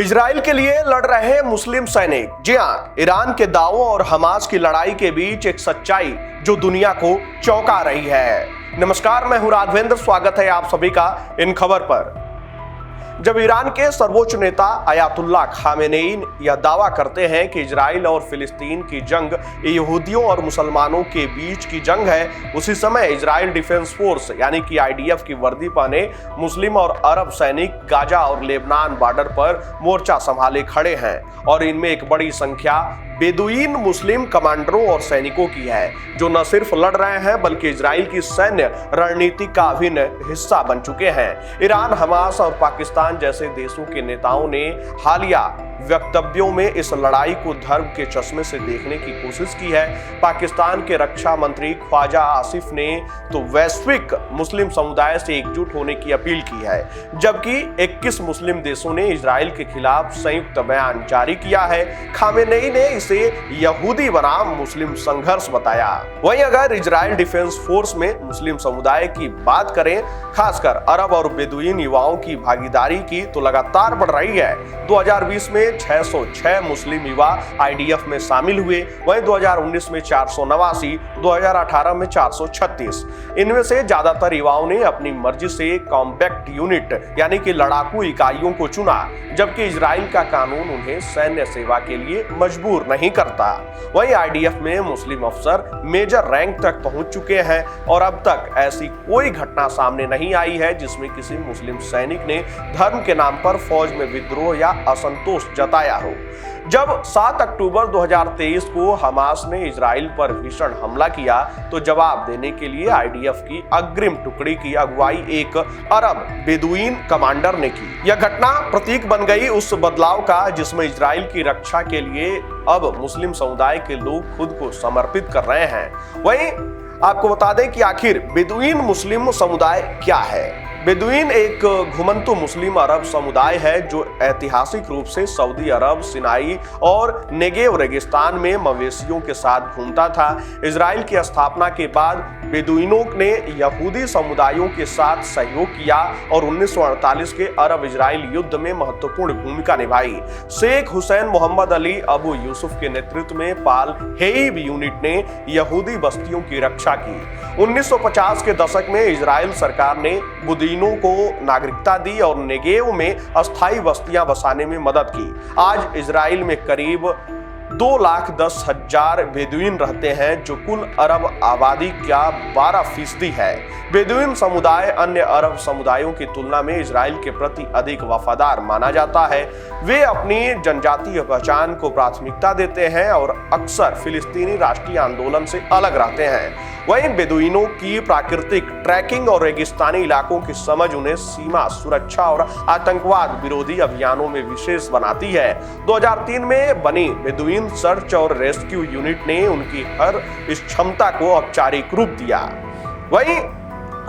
Israel के लिए लड़ रहे मुस्लिम सैनिक। जी हाँ, ईरान के दावों और हमास की लड़ाई के बीच एक सच्चाई जो दुनिया को चौंका रही है। नमस्कार, मैं हूं राघवेंद्र, स्वागत है आप सभी का इन खबर पर। जब ईरान के सर्वोच्च नेता अयातुल्लाह खामेनेई यह दावा करते हैं कि इजराइल और फिलिस्तीन की जंग यहूदियों और मुसलमानों के बीच की जंग है, उसी समय इजराइल डिफेंस फोर्स यानी कि आईडीएफ की वर्दी पहने मुस्लिम और अरब सैनिक गाजा और लेबनान बॉर्डर पर मोर्चा संभाले खड़े हैं और इनमें एक बड़ी संख्या बेदुइन मुस्लिम कमांडरों और सैनिकों की है, जो न सिर्फ लड़ रहे हैं बल्कि इजराइल की सैन्य रणनीति का अभिन्न हिस्सा बन चुके हैं। ईरान, हमास और पाकिस्तान जैसे देशों के नेताओं ने हालिया वक्तव्यों में इस लड़ाई को धर्म के चश्मे से देखने की कोशिश की है। पाकिस्तान के रक्षा मंत्री ख्वाजा आसिफ ने तो वैश्विक मुस्लिम समुदाय से एकजुट होने की अपील की है, जबकि 21 मुस्लिम देशों ने इजराइल के खिलाफ संयुक्त बयान जारी किया है। खामेनेई ने इसे यहूदी बनाम मुस्लिम संघर्ष बताया। वहीं अगर इजराइल डिफेंस फोर्स में मुस्लिम समुदाय की बात करें, खासकर अरब और बेदुइन युवाओं की भागीदारी की, तो लगातार बढ़ रही है। 2020 में 606 मुस्लिम युवा आईडीएफ में शामिल हुए, वहीं 2019 में 489, 2018 में 436। इनमें से ज्यादातर युवाओं ने अपनी मर्जी से कॉम्बैक्ट यूनिट यानी कि लड़ाकू इकाइयों को चुना, जबकि इजराइल का कानून उन्हें सैन्य सेवा के लिए मजबूर नहीं करता। वहीं आईडीएफ में मुस्लिम अफसर मेजर रैंक तक पहुंच चुके हैं और अब तक ऐसी कोई घटना सामने नहीं आई है जिसमें किसी मुस्लिम सैनिक ने धर्म के नाम पर फौज में विद्रोह या असंतोष जताया हो। जब 7 अक्टूबर 2023 को हमास ने इजराइल पर भीषण हमला किया, तो जवाब देने के लिए आईडीएफ की अग्रिम टुकड़ी की अगुवाई एक अरब बेदुइन कमांडर ने की। यह घटना प्रतीक बन गई उस बदलाव का जिसमें इजराइल की रक्षा के लिए अब मुस्लिम समुदाय के लोग खुद को समर्पित कर रहे हैं। वहीं आपको बता दें कि आखिर बेदुइन मुस्लिम समुदाय क्या है। बेदुइन एक घुमंतु मुस्लिम अरब समुदाय है जो ऐतिहासिक रूप से सऊदी अरब, सिनाई और नेगेव रेगिस्तान में मवेशियों के साथ घूमता था। इजराइल की स्थापना के बाद बेदुइनों ने यहूदी समुदायों के साथ सहयोग किया और 1948 के अरब इजराइल युद्ध में महत्वपूर्ण भूमिका निभाई। शेख हुसैन मोहम्मद अली अबू यूसुफ के नेतृत्व में पाल हेईब यूनिट ने यहूदी बस्तियों की रक्षा की। 1950 के दशक में इजराइल सरकार ने बुदीनों को नागरिकता दी और नेगेव में अस्थायी बस्तियां बसाने में मदद की। आज इजराइल में करीब 2,10,000 बेदुइन रहते हैं, जो कुल अरब आबादी का 12% है। बेदुइन समुदाय अन्य अरब समुदायों की तुलना में इजराइल के प्रति अधिक वफादार माना जाता है। वे अपनी जनजातीय पहचान को प्राथमिकता देते हैं और अक्सर फिलिस्तीनी राष्ट्रीय आंदोलन से अलग रहते हैं। वहीं बेदुइनों की प्राकृतिक ट्रैकिंग और रेगिस्तानी इलाकों की समझ उन्हें सीमा सुरक्षा और आतंकवाद विरोधी अभियानों में विशेष बनाती है। 2003 में बनी बेदुइन सर्च और रेस्क्यू यूनिट ने उनकी हर इस क्षमता को औपचारिक रूप दिया। वहीं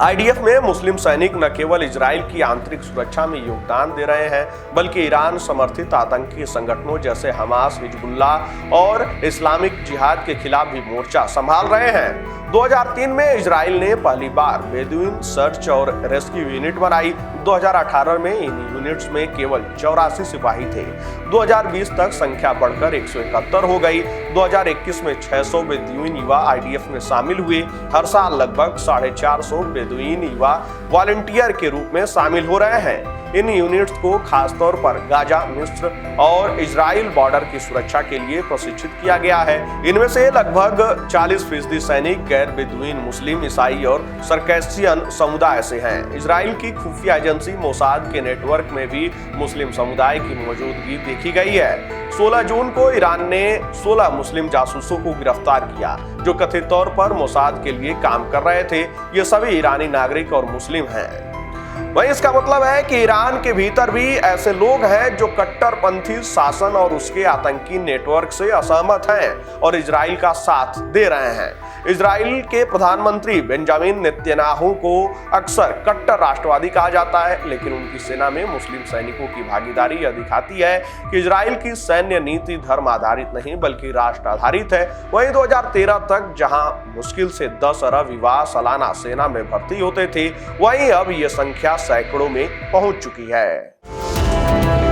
आईडीएफ में मुस्लिम सैनिक न केवल इजराइल की आंतरिक सुरक्षा में योगदान दे रहे हैं, बल्कि ईरान समर्थित आतंकी संगठनों जैसे हमास, हिजबुल्लाह और इस्लामिक जिहाद के खिलाफ भी मोर्चा संभाल रहे हैं। 2003 में इजराइल ने पहली बार बेदुइन सर्च और रेस्क्यू यूनिट बनाई। 2018 में इन यूनिट्स में केवल 84 सिपाही थे। 2020 तक संख्या बढ़कर 171 हो गई। 2021 में 600 बेदुइन युवा आईडीएफ में शामिल हुए। हर साल लगभग 450 बेदुइन युवा वॉलंटियर के रूप में शामिल हो रहे हैं। इन यूनिट्स को खासतौर पर गाजा, मिस्र और इजराइल बॉर्डर की सुरक्षा के लिए प्रशिक्षित किया गया है। इनमें से लगभग 40% सैनिक गैर बेदुइन मुस्लिम, ईसाई और सर्कैसियन समुदाय से हैं। इजराइल की खुफिया एजेंसी मोसाद के नेटवर्क में भी मुस्लिम समुदाय की मौजूदगी देखी गई है। 16 जून को ईरान ने 16 मुस्लिम जासूसों को गिरफ्तार किया, जो कथित तौर पर मोसाद के लिए काम कर रहे थे। ये सभी ईरानी नागरिक और मुस्लिम हैं। वहीं इसका मतलब है कि ईरान के भीतर भी ऐसे लोग हैं जो कट्टरपंथी शासन और उसके आतंकी नेटवर्क से असहमत हैं और इजराइल का साथ दे रहे हैं। इजराइल के प्रधानमंत्री बेंजामिन नेतन्याहू को अक्सर कट्टर राष्ट्रवादी कहा जाता है, लेकिन उनकी सेना में मुस्लिम सैनिकों की भागीदारी यह दिखाती है कि इजराइल की सैन्य नीति धर्म आधारित नहीं बल्कि राष्ट्र आधारित है। वहीं 2013 तक जहां मुश्किल से 10 अरब युवा सालाना सेना में भर्ती होते थे, वहीं अब यह संख्या सैकड़ों में पहुंच चुकी है।